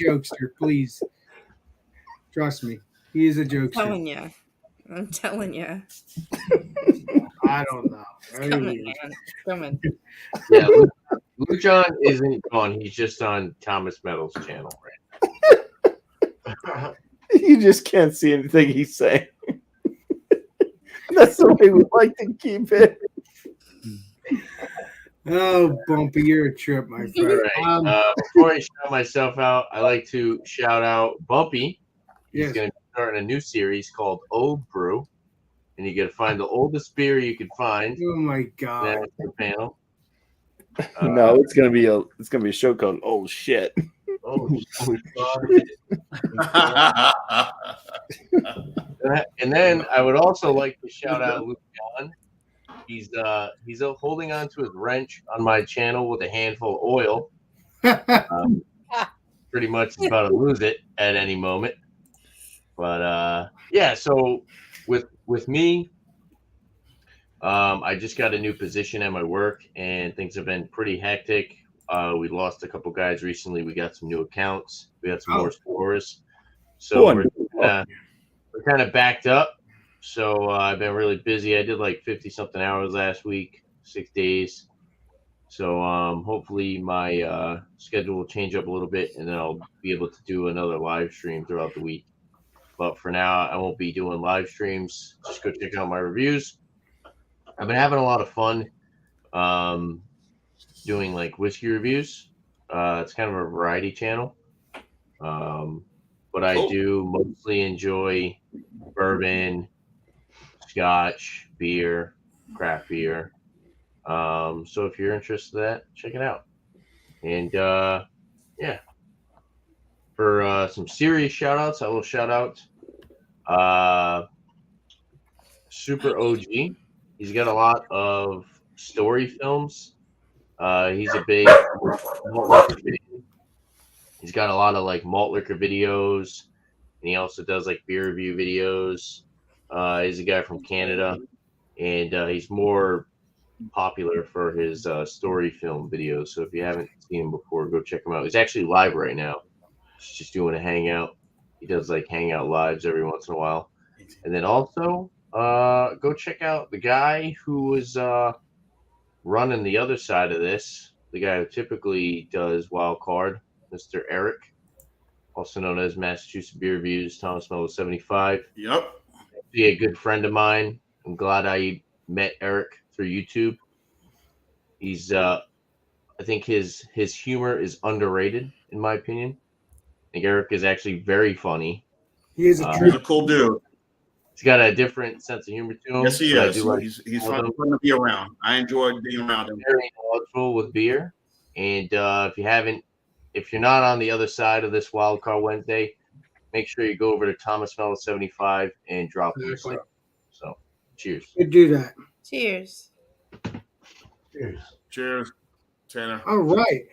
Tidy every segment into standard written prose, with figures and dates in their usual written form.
jokester. Please trust me. He is a jokester. Telling you. I'm telling you. I don't know. It's Very coming, weird. man. It's coming. Yeah, Luke John isn't gone. He's just on Thomas Meadows' channel. Right? You just can't see anything he's saying. That's the way we like to keep it. Oh, Bumpy, you're a trip, my friend. All right. Before I shout myself out, I like to shout out Bumpy. He's Yes. going to be starting a new series called Old Brew, and you got to find the oldest beer you can find. Oh my God. That's the panel. No, it's gonna be a show called "Oh Shit." Oh, and then I would also like to shout out Luke John. He's holding on to his wrench on my channel with a handful of oil. Pretty much he's about to lose it at any moment. But yeah, so with me, I just got a new position at my work, and things have been pretty hectic. We lost a couple guys recently. We got some new accounts. We got some more stores. So we're kind of backed up. So I've been really busy. I did like 50-something hours last week, 6 days. So hopefully my schedule will change up a little bit, and then I'll be able to do another live stream throughout the week. But for now, I won't be doing live streams. Just go check out my reviews. I've been having a lot of fun doing like whiskey reviews. It's kind of a variety channel. But I do mostly enjoy bourbon, scotch, beer, craft beer. So if you're interested in that, check it out. And yeah, for some serious shout outs, I will shout out Super OG. He's got a lot of story films. He's a big malt liquor fan. He's got a lot of like malt liquor videos, and he also does like beer review videos. He's a guy from Canada, and he's more popular for his story film videos. So if you haven't seen him before, go check him out. He's actually live right now. He's just doing a hangout. He does like hangout lives every once in a while. And then also go check out the guy who was running the other side of this, the guy who typically does Wild Card, Mr. Eric, also known as Massachusetts Beer Reviews, Thomas Mello 75. Yep. He's a good friend of mine. I'm glad I met Eric through YouTube. He's I think his humor is underrated, in my opinion. I think Eric is actually very funny. He is a He's a cool dude. He's got a different sense of humor to him. Yes, he is. Like He's fun to be around. I enjoy being around him. Very knowledgeable with beer. And if you're not on the other side of this Wild Card Wednesday, make sure you go over to Thomas Mello 75 and drop him a sub. So, cheers. Could do that. Cheers. Cheers, Tanner. All right.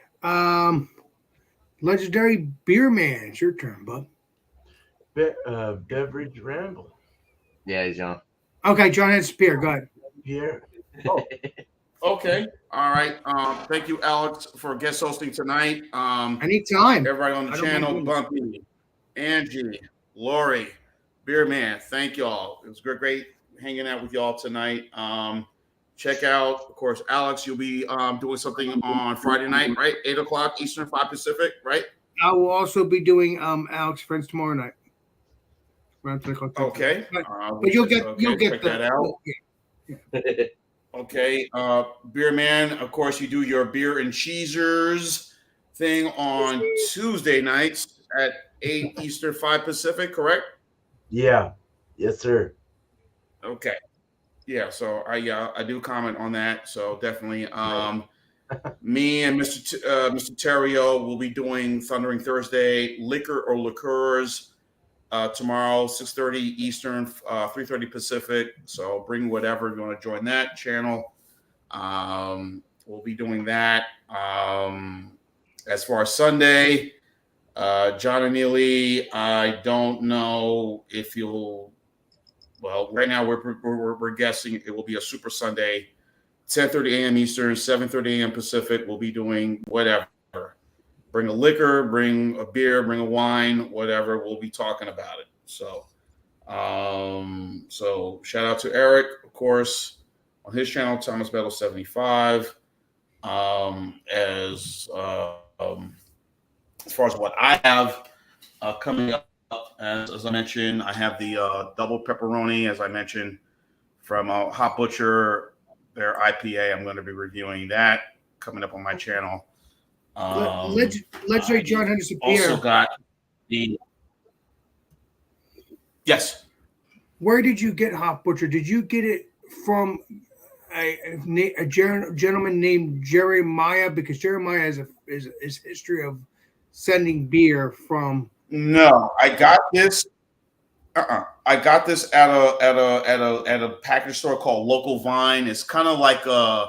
Legendary Beer Man. It's your turn, bud. Beverage Ramble. Yeah, he's on. Okay, John has beer. Go ahead. Here. Oh. Okay. All right. Thank you, Alex, for guest hosting tonight. Anytime. Everybody on the channel, Bumpy, Angie, Lori, Beer Man. Thank y'all. It was great hanging out with y'all tonight. Check out, of course, Alex. You'll be doing something on Friday night, right? 8 o'clock Eastern, 5 Pacific, right? I will also be doing Alex Friends tomorrow night. Okay. But you'll get that out. Yeah. Okay. Beer Man, of course, you do your beer and cheesers thing on Tuesday nights at 8 Eastern, 5 Pacific, correct? Yeah. Yes, sir. Okay. Yeah, so I do comment on that. So definitely, me and Mr. Terrio will be doing Thundering Thursday, Liquor or Liqueurs, tomorrow, 6:30 Eastern, 3:30 Pacific. So bring whatever you want to join that channel. We'll be doing that. As far as Sunday, John and Neely, I don't know if you'll. Well, right now we're guessing it will be a Super Sunday, 10:30 a.m. Eastern, 7:30 a.m. Pacific. We'll be doing whatever. bring a liquor, bring a beer, bring a wine, whatever. We'll be talking about it. So, so shout out to Eric, of course, on his channel, Thomas Battle 75. As far as what I have coming up, as I mentioned, I have the double pepperoni, as I mentioned, from Hot Butcher, their IPA. I'm going to be reviewing that coming up on my channel. Legendary John Henderson Also beer. got the yes. Where did you get Hot Butcher? Did you get it from a gentleman named Jeremiah? Because Jeremiah has is history of sending beer from. No, I got this. I got this at a package store called Local Vine. It's kind of like a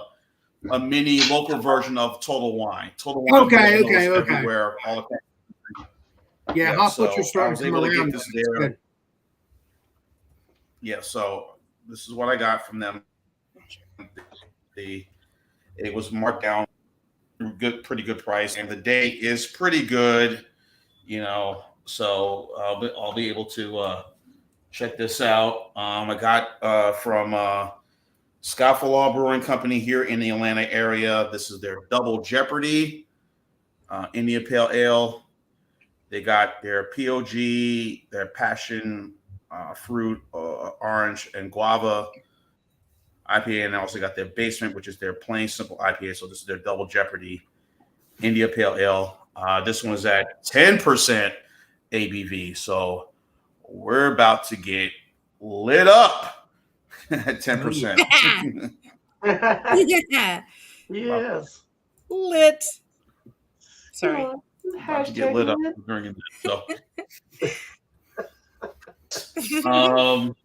mini local version of Total Wine. Total Wine. Okay. Everywhere, all the Yeah, Hot Butcher I starting was to able come to around. get this there. Yeah, so this is what I got from them. It was marked down, pretty good price, and the date is pretty good, So I'll be able to check this out. I got from Scofflaw Brewing Company here in the Atlanta area. This is their Double Jeopardy India Pale Ale. They got their POG, their Passion Fruit, Orange, and Guava IPA, and they also got their Basement, which is their plain simple IPA. So this is their Double Jeopardy India Pale Ale. This one is at 10% ABV. So we're about to get lit up at 10%. Yeah. Yes. Lit. Sorry. About to get lit up during this. So,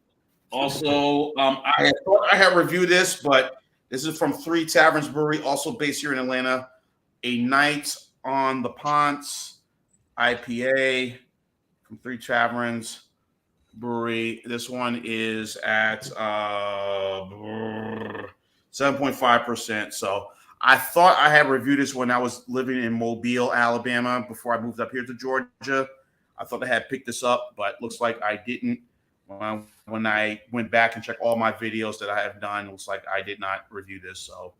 also, I thought I had reviewed this, but this is from Three Taverns Brewery, also based here in Atlanta. A Night on the Ponce IPA from Three Taverns Brewery. This one is at 7.5%. So I thought I had reviewed this when I was living in Mobile, Alabama, before I moved up here to Georgia. I thought I had picked this up, but looks like I didn't. When I went back and checked all my videos that I have done, it looks like I did not review this. So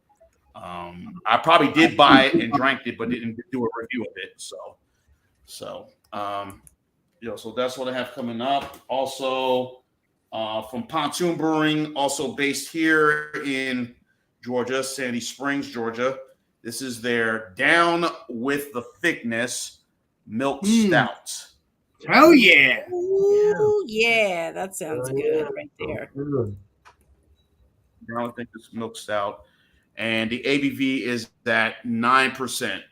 I probably did buy it and drank it, but didn't do a review of it. So that's what I have coming up. Also, from Pontoon Brewing, also based here in Georgia, Sandy Springs, Georgia. This is their Down with the Thickness Milk Stout. Hell yeah! Ooh, yeah, that sounds good right there. Down with Thickness Milk Stout, and the ABV is at 9%.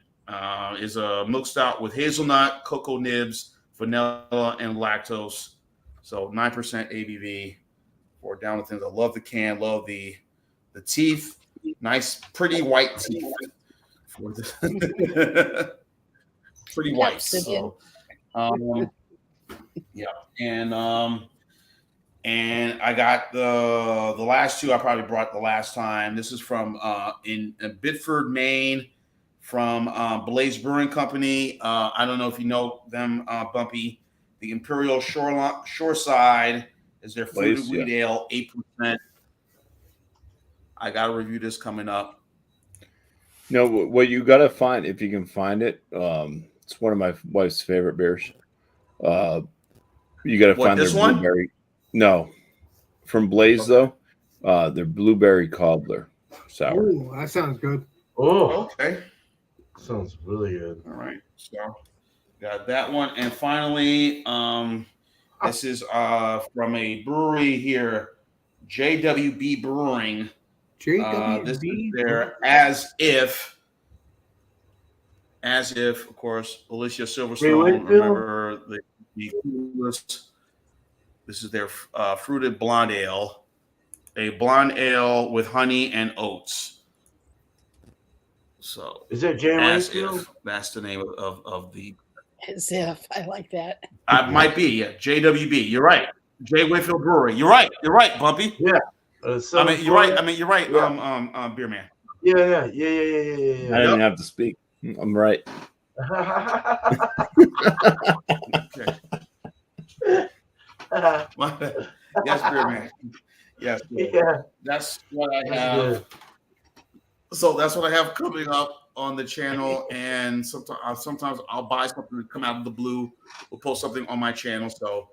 Is a milk stout with hazelnut, cocoa nibs, vanilla, and lactose. So 9% ABV for Down with Thickness. I love the can, love the teeth, nice, pretty white teeth. Pretty white. So, yeah, and I got the last two I probably brought the last time. This is from in Biddeford, Maine, from Blaze Brewing Company. I don't know if you know them, Bumpy. The Imperial Shoreside is their fruited wheat ale, 8%. I got to review this coming up. No, what you got to find, if you can find it, it's one of my wife's favorite beers. You got to find their blueberry. No, from Blaze though, their blueberry cobbler sour. Ooh, that sounds good. Oh, Okay. sounds really good. All right. So got that one. And finally, this is from a brewery here, JWB Brewing. This is their As If, of course, Alicia Silverstone. Remember the list. This is their fruited blonde ale, a blonde ale with honey and oats. So Is that Jay As Wakefield? If, that's the name of the. As if. I like that. Might be, yeah. JWB. You're right. J. Whitfield Brewery. You're right. Bumpy. Yeah. You're right. You're right. Yeah. Beer Man. Yeah. I didn't have to speak. I'm right. Okay. Yes, beer man. Yes, Yeah. that's what I That's have. good. So that's what I have coming up on the channel. And sometimes I'll buy something to come out of the blue. We'll post something on my channel. So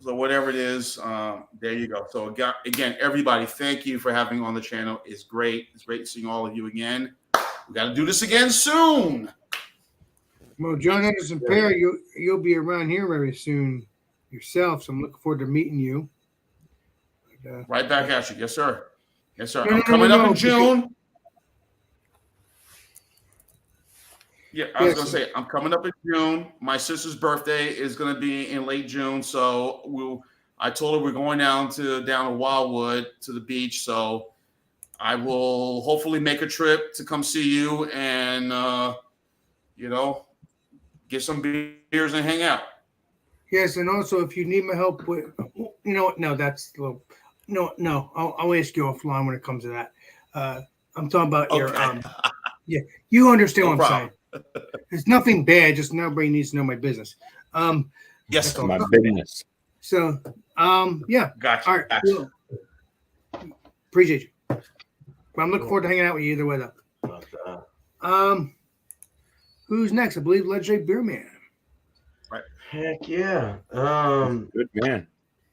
whatever it is, there you go. So again, everybody, thank you for having me on the channel. It's great. It's great seeing all of you again. We got to do this again soon. Well, John Anderson Perry, you'll be around here very soon yourself, so I'm looking forward to meeting you. Right back at you. Yes, sir. Yes, sir. No, I'm no, coming no, up no, in June. Yeah, I was Yes. gonna say I'm coming up in June. My sister's birthday is gonna be in late June, so I told her we're going down to Wildwood to the beach. So I will hopefully make a trip to come see you and get some beers and hang out. Yes, and also if you need my help with, no, that's a little, no, I'll ask you offline when it comes to that. I'm talking about your, Okay. you understand No what I'm problem. saying. It's nothing bad, just nobody needs to know my business. Yes, That's all. My business. So, yeah, gotcha. all right, Gotcha. cool. Appreciate you. But I'm looking forward to hanging out with you either way, though. Who's next? I believe Legendary Beer Man. Heck yeah. Good man.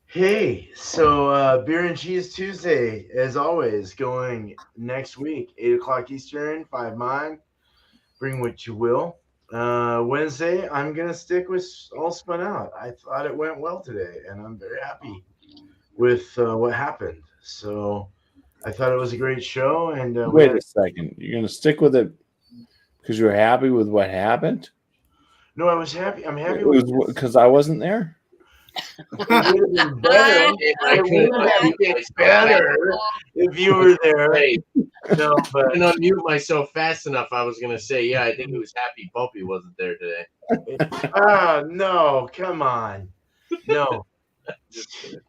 Hey, so Beer and Cheese Tuesday, as always, going next week, 8 o'clock Eastern, 5 mine. Bring what you will. Wednesday, I'm gonna stick with All Spun Out. I thought it went well today, and I'm very happy with what happened. So I thought it was a great show. And Wait a second. You're gonna stick with it because you're happy with what happened? no, I was happy. I'm happy It with was because I wasn't there. it. Would have been better. It would have been better if you were there. Hey, No, I but didn't unmute myself fast enough. I was gonna say, yeah, I think it was happy Bumpy wasn't there today. no, come on. No. Just kidding.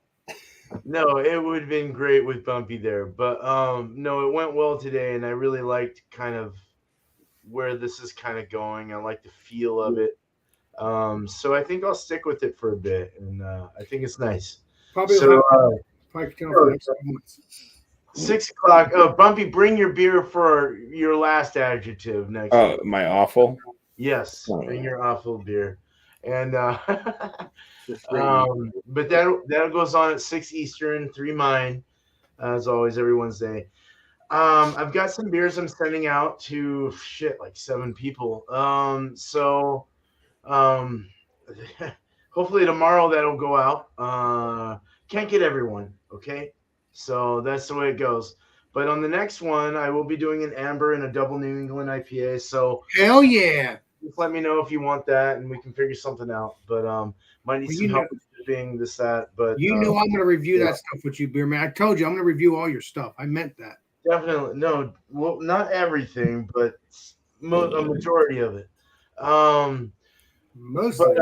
No, it would have been great with Bumpy there. But no, it went well today, and I really liked kind of where this is kind of going. I like the feel of it. So I think I'll stick with it for a bit, and I think it's nice. Probably So probably can tell for the next couple months. 6 o'clock. Oh, Bumpy, bring your beer for your last adjective next Oh, week. my awful. Yes, Oh. bring your awful beer. And but that goes on at 6 Eastern, 3 mine, as always, every Wednesday. I've got some beers I'm sending out to like 7 people. So hopefully tomorrow that'll go out. Can't get everyone, okay? So that's the way it goes. But on the next one, I will be doing an amber and a double New England IPA. So Hell yeah. just let me know if you want that, and we can figure something out. But might need Well, some help with shipping, this, that. But You know I'm going to review yeah. that stuff with you, Beer Man. I told you I'm going to review all your stuff. I meant that. definitely no. Well, not everything, but a majority of it. Mostly.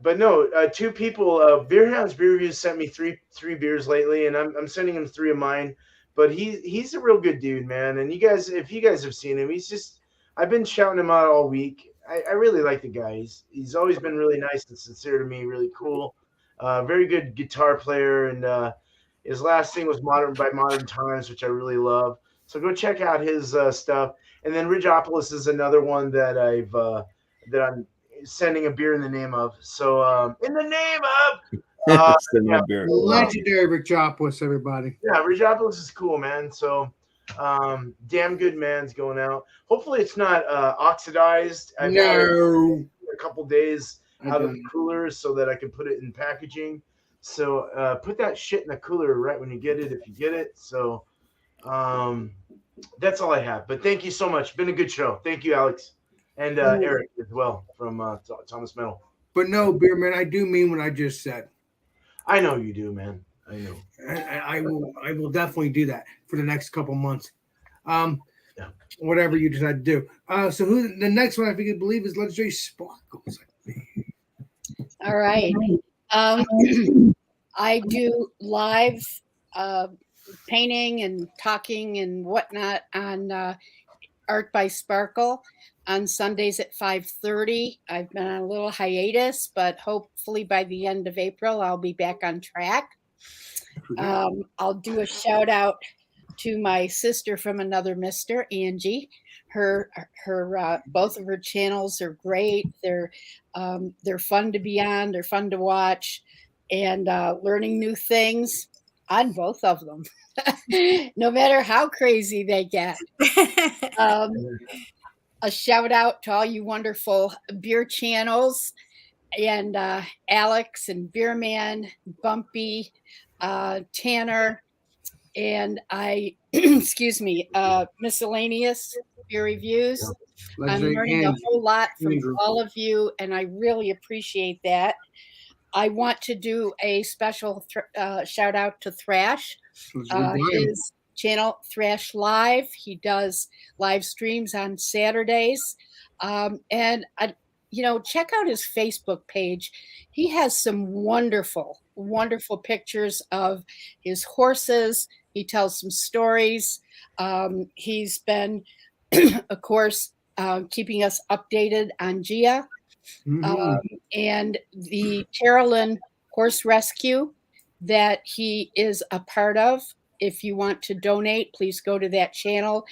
But no, 2 people. Beer Hounds Beer Reviews sent me three beers lately, and I'm sending him 3 of mine. But he's a real good dude, man. And you guys, if you guys have seen him, I've been shouting him out all week. I really like the guy. He's always been really nice and sincere to me. Really cool. Very good guitar player, and his last thing was Modern Times, which I really love. So go check out his stuff. And then Ridgeopolis is another one that I'm sending a beer in the name of. So in the name of Send me yeah. a beer. Legendary Ridgeopolis, everybody. yeah, Ridgeopolis is cool, man. So damn good man's going out. Hopefully it's not oxidized. I've had it No. a couple days I out of don't. the cooler so that I can put it in packaging. So put that shit in the cooler right when you get it, if you get it. So that's all I have. But thank you so much. Been a good show. Thank you, Alex. And Eric as well from Thomas Metal. But no, Beer Man, I do mean what I just said. I know you do, man. I know. I will definitely do that for the next couple months. Yeah. Whatever you decide to do. So who the next one I think I believe is Legendary Sparkles. All right. I do live painting and talking and whatnot on Art by Sparkle on Sundays at 5:30. I've been on a little hiatus, but hopefully by the end of April, I'll be back on track. I'll do a shout out to my sister from another mister, Angie. Her both of her channels are great. They're fun to be on. They're fun to watch, and learning new things on both of them, no matter how crazy they get. A shout out to all you wonderful beer channels, and Alex and Beerman, Bumpy, Tanner, and I, excuse me, miscellaneous beer reviews. I'm learning a whole lot from all of you, and I really appreciate that. I want to do a special shout out to Thrash. His channel, Thrash Live. He does live streams on Saturdays. And check out his Facebook page. He has some wonderful, wonderful pictures of his horses. He tells some stories. He's been, of course, keeping us updated on Gia. And the Carolyn Horse Rescue that he is a part of. If you want to donate, please go to that channel.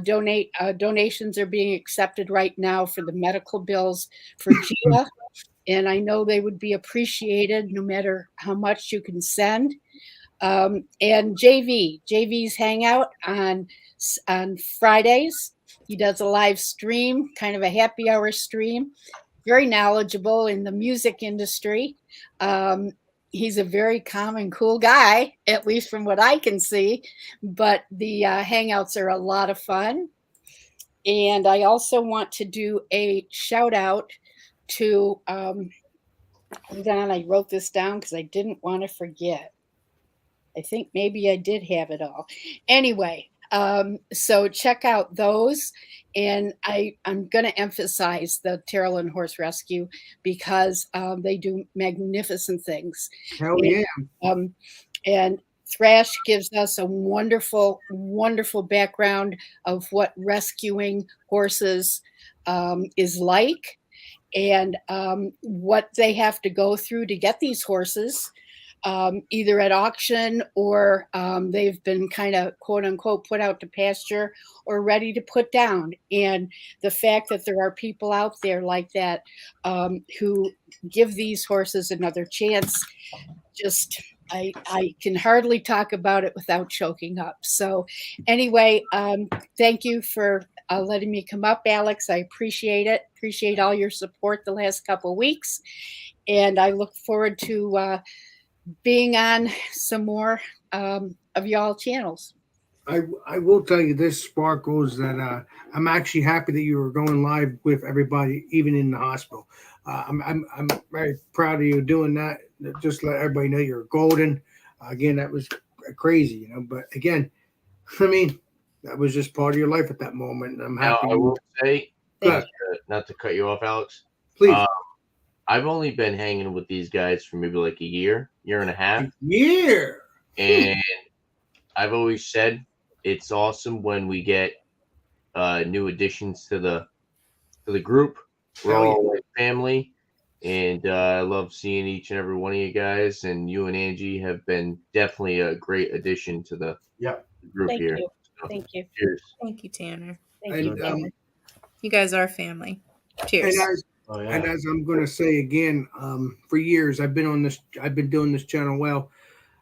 Donations are being accepted right now for the medical bills for Gia, and I know they would be appreciated no matter how much you can send. And JV's Hangout on Fridays. He does a live stream, kind of a happy hour stream. Very knowledgeable in the music industry. He's a very calm and cool guy, at least from what I can see. But the Hangouts are a lot of fun. And I also want to do a shout out to, hold on, I wrote this down because I didn't want to forget. I think maybe I did have it all. Anyway, so check out those. And I'm going to emphasize the Carolyn Horse Rescue because they do magnificent things. Hell yeah. And Thrash gives us a wonderful, wonderful background of what rescuing horses is like, and what they have to go through to get these horses. Either at auction or they've been kind of quote unquote put out to pasture or ready to put down. And the fact that there are people out there like that who give these horses another chance, just I can hardly talk about it without choking up. So anyway, thank you for letting me come up, Alex. I appreciate it. Appreciate all your support the last couple of weeks. And I look forward to being on some more of y'all channels. I will tell you this, Sparkles, that I'm actually happy that you were going live with everybody, even in the hospital. I'm very proud of you doing that. Just let everybody know you're golden. Again, that was crazy, But again, I mean, that was just part of your life at that moment. And I'm happy. Now, I will say, not to cut you off, Alex. Please. I've only been hanging with these guys for maybe like a year and a half. Yeah. And I've always said it's awesome when we get new additions to the group. We're all like family, and I love seeing each and every one of you guys. And you and Angie have been definitely a great addition to the group Thank here. you. So, Thank you. cheers. Thank you, Tanner. Thank you. And, You guys are family. Cheers. And as I'm going to say again, for years I've been doing this channel. Well,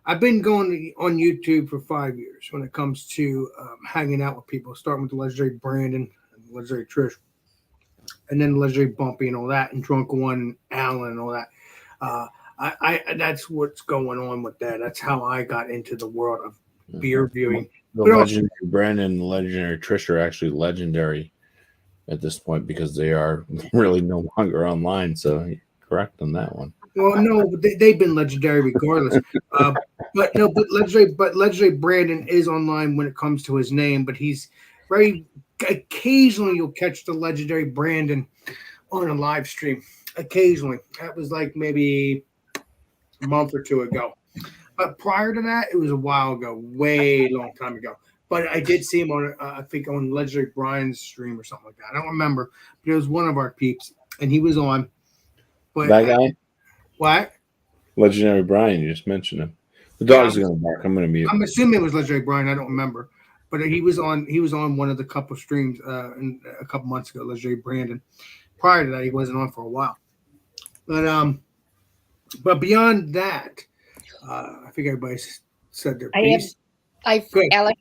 I've been going on YouTube for 5 years when it comes to hanging out with people, starting with the legendary Brandon and the legendary Trish, and then the legendary Bumpy and all that, and Drunk One, Alan, and all that. I that's what's going on with that. That's how I got into the world of beer viewing. The legendary Brandon and the legendary Trish are actually legendary at this point because they are really no longer online. So correct on that one. Well, no, but they've been legendary regardless. But legendary Brandon is online when it comes to his name. But he's very occasionally you'll catch the legendary Brandon on a live stream. Occasionally, that was like maybe a month or two ago. But prior to that, it was a while ago, way long time ago. But I did see him on, I think, on Legendary Brian's stream or something like that. I don't remember, but it was one of our peeps, and he was on. But That guy, what? Legendary Brian, you just mentioned him. The dog's gonna bark. I'm gonna mute. I'm assuming it was Legendary Brian. I don't remember, but he was on. He was on one of the couple streams a couple months ago. Legendary Brandon. Prior to that, he wasn't on for a while. But beyond that, I think everybody said their piece. Good. Alex,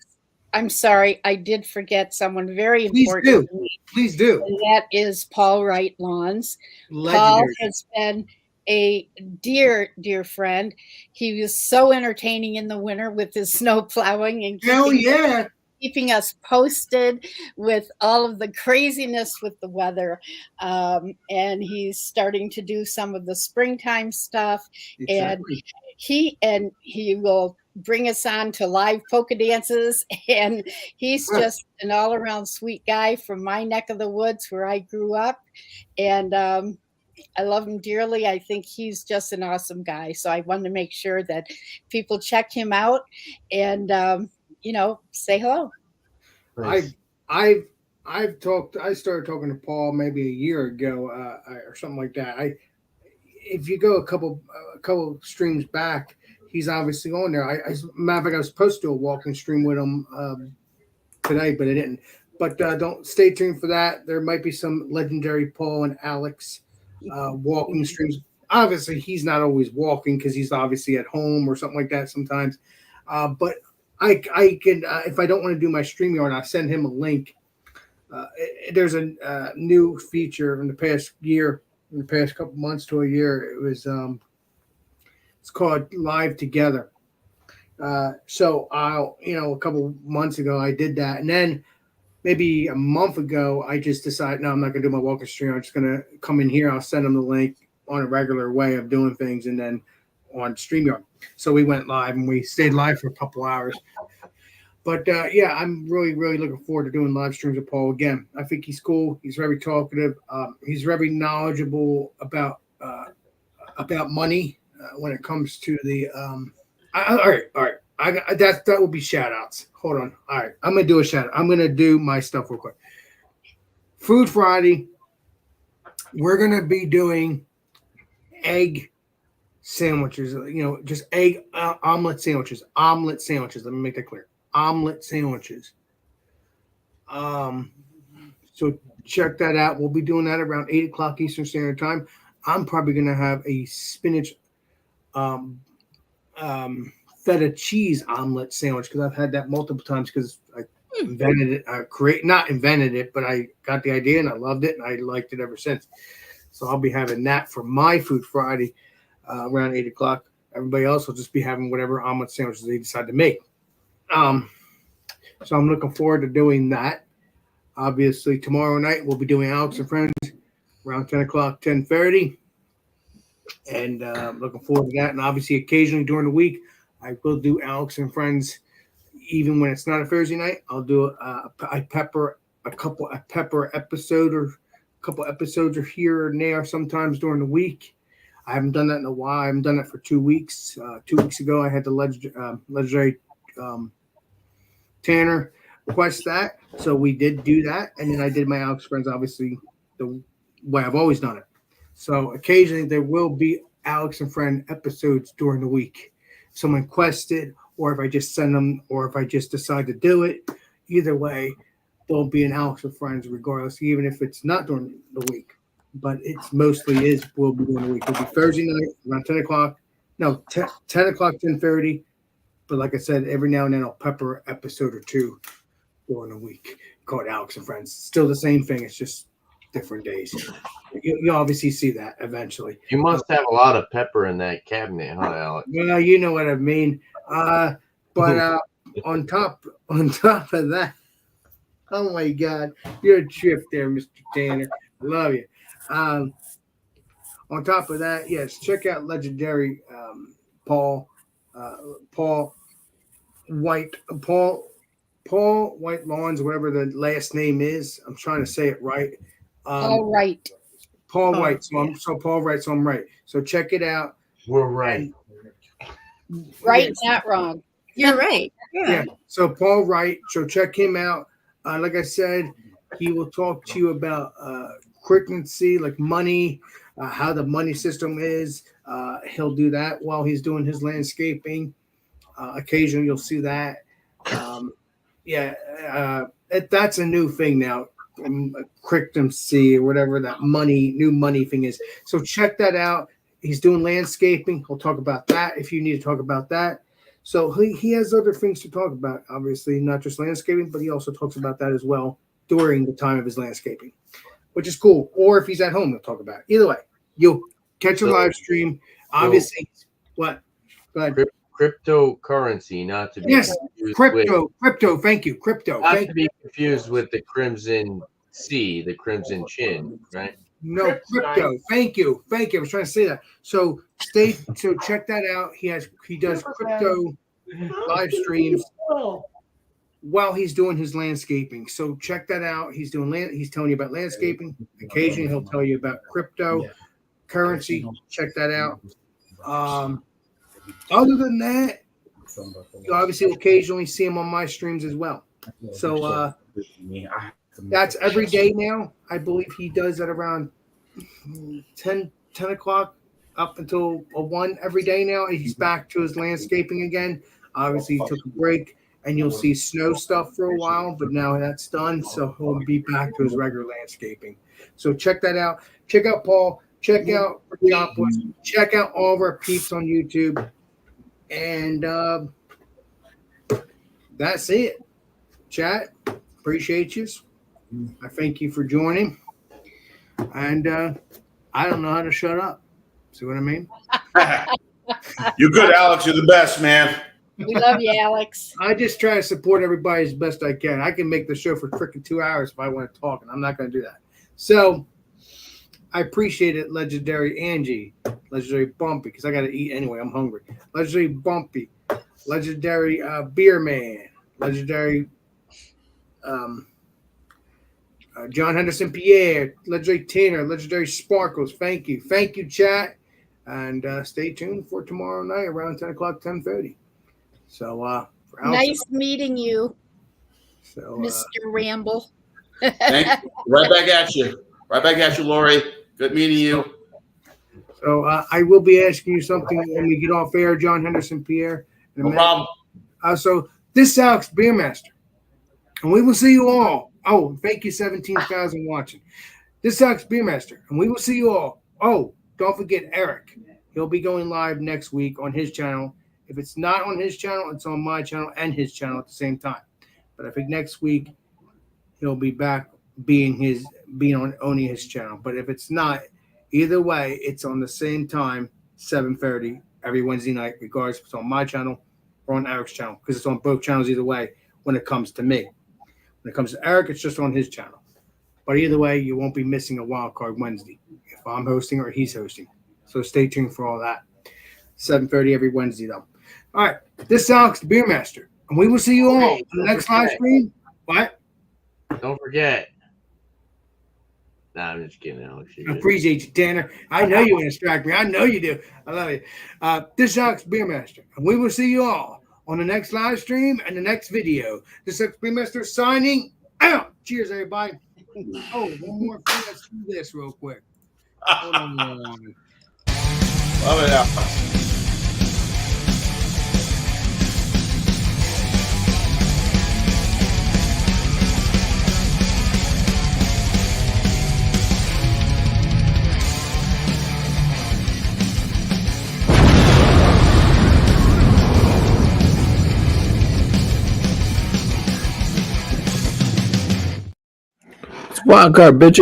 I'm sorry, I did forget someone very Please important. do. to me, Please do. and that is Paul Wright Lawns. Paul Legendary. has been a dear friend. He was so entertaining in the winter with his snow plowing and Hell yeah. keeping us posted with all of the craziness with the weather. And he's starting to do some of the springtime stuff. Exactly. And he will bring us on to live polka dances. And he's just an all around sweet guy from my neck of the woods where I grew up. And I love him dearly. I think he's just an awesome guy. So I wanted to make sure that people check him out and, say hello. Nice. I started talking to Paul maybe a year ago or something like that. If you go a couple streams back, he's obviously on there. Matter of fact, I was supposed to do a walking stream with him today, but I didn't. But don't stay tuned for that. There might be some Legendary Paul and Alex walking streams. Obviously, he's not always walking because he's obviously at home or something like that sometimes. But I can, if I don't want to do my StreamYard, I'll send him a link. There's a new feature in the past couple months to a year. It was it's called Live Together. So a couple months ago I did that, and then maybe a month ago I just decided, no, I'm not gonna do my walking stream. I'm just gonna come in here. I'll send them the link on a regular way of doing things, and then on StreamYard. So we went live and we stayed live for a couple hours. But I'm really, really looking forward to doing live streams with Paul again. I think he's cool. He's very talkative. He's very knowledgeable about money when it comes to the. All right. That will be shout outs. Hold on. All right. I'm going to do a shout out. I'm going to do my stuff real quick. Food Friday. We're going to be doing egg sandwiches, just egg omelet sandwiches. Let me make that clear. Omelet sandwiches. So check that out. We'll be doing that around 8:00 Eastern Standard Time. I'm probably going to have a spinach feta cheese omelet sandwich because I've had that multiple times because I invented it. Not invented it, but I got the idea and I loved it and I liked it ever since. So I'll be having that for my Food Friday around 8:00. Everybody else will just be having whatever omelet sandwiches they decide to make. So I'm looking forward to doing that. Obviously, tomorrow night we'll be doing Alex and Friends around 10:00, 10:30. And looking forward to that. And obviously, occasionally during the week, I will do Alex and Friends. Even when it's not a Thursday night, I'll do a pepper episode or a couple episodes or here and there sometimes during the week. I haven't done that in a while. I haven't done it for 2 weeks. 2 weeks ago, I had the legendary Tanner request that. So we did do that. And then I did my Alex Friends, obviously, the way I've always done it. So occasionally there will be Alex and Friend episodes during the week. If someone requested, or if I just send them, or if I just decide to do it, either way, there'll be an Alex and Friends regardless, even if it's not during the week. But it's mostly will be during the week. It'll be Thursday night around 10:00. No, 10:00, 10:30. But like I said, every now and then I'll pepper an episode or two during the week called Alex and Friends. Still the same thing. It's just different days. You obviously see that eventually. You must have a lot of pepper in that cabinet, huh, Alex? Well, you know what I mean. But on top of that, oh my God, you're a trip there, Mr. Tanner. I love you. On top of that, yes, check out Legendary Paul White Lawns, whatever the last name is. I'm trying to say it right. All right. Paul White. So Paul Wright. So I'm right. So check it out. We're right. Right, not wrong. You're right. Yeah. Yeah. So Paul Wright. So check him out. Like I said, he will talk to you about cryptocurrency, like money, how the money system is. He'll do that while he's doing his landscaping. Occasionally, you'll see that. That's a new thing now. Cryptocurrency or whatever that new money thing is. So check that out. He's doing landscaping. He'll talk about that if you need to talk about that. So he has other things to talk about, obviously, not just landscaping, but he also talks about that as well during the time of his landscaping, which is cool. Or if he's at home, he'll talk about it. Either way, you'll catch a live stream. Obviously, what? Go ahead. Cryptocurrency, not to be confused crypto. Thank you, crypto. Not to be confused with the Crimson Sea, the Crimson Chin, right? No, crypto. Thank you. I was trying to say that. So check that out. He does crypto live streams while he's doing his landscaping. So check that out. He's telling you about landscaping. Occasionally he'll tell you about cryptocurrency. Check that out. Other than that, you obviously occasionally see him on my streams as well. So that's every day now. I believe he does at around 10 o'clock up until 1 every day now. He's back to his landscaping again. Obviously, he took a break, and you'll see snow stuff for a while, but now that's done, so he'll be back to his regular landscaping. So check that out. Check out Paul. Check out Riopolis. Check out all of our peeps on YouTube. And that's it. Chat, appreciate you. I thank you for joining. And I don't know how to shut up. See what I mean? You're good, Alex. You're the best, man. We love you, Alex. I just try to support everybody as best I can. I can make the show for freaking 2 hours if I want to talk, and I'm not going to do that. So I appreciate it, Legendary Angie, Legendary Bumpy, because I got to eat anyway. I'm hungry. Legendary Bumpy, Legendary Beer Man, Legendary John Henderson Pierre, Legendary Tanner, Legendary Sparkles. Thank you, chat, and stay tuned for tomorrow night around 10 o'clock, 10:30. So Nice meeting you, so Mr. Ramble. Thank you. Right back at you, Lori. Good meeting you. So I will be asking you something when we get off air, John Henderson Pierre. No problem. So this is Alex Beermaster, and we will see you all. Oh, thank you, 17,000 watching. This is Alex Beermaster, and we will see you all. Oh, don't forget Eric. He'll be going live next week on his channel. If it's not on his channel, it's on my channel and his channel at the same time. But I think next week he'll be back being on only his channel. But if it's not, either way, it's on the same time, 7:30 every Wednesday night, regardless if it's on my channel or on Eric's channel, because it's on both channels either way when it comes to me. When it comes to Eric, it's just on his channel. But either way, you won't be missing a wild card Wednesday if I'm hosting or he's hosting. So stay tuned for all that. 7:30 every Wednesday, though. All right, this is Alex the Beermaster, and we will see you all on the next live stream. What? Don't forget. Nah, I'm just kidding, Alex. I appreciate you, Tanner. I know you want to distract me. I know you do. I love you. This is Alex Beermaster, and we will see you all on the next live stream and the next video. This is Alex Beermaster signing out. Cheers, everybody. Oh, one more thing. Let's do this real quick. Hold on. Love it, Alex. Wild card, bitches.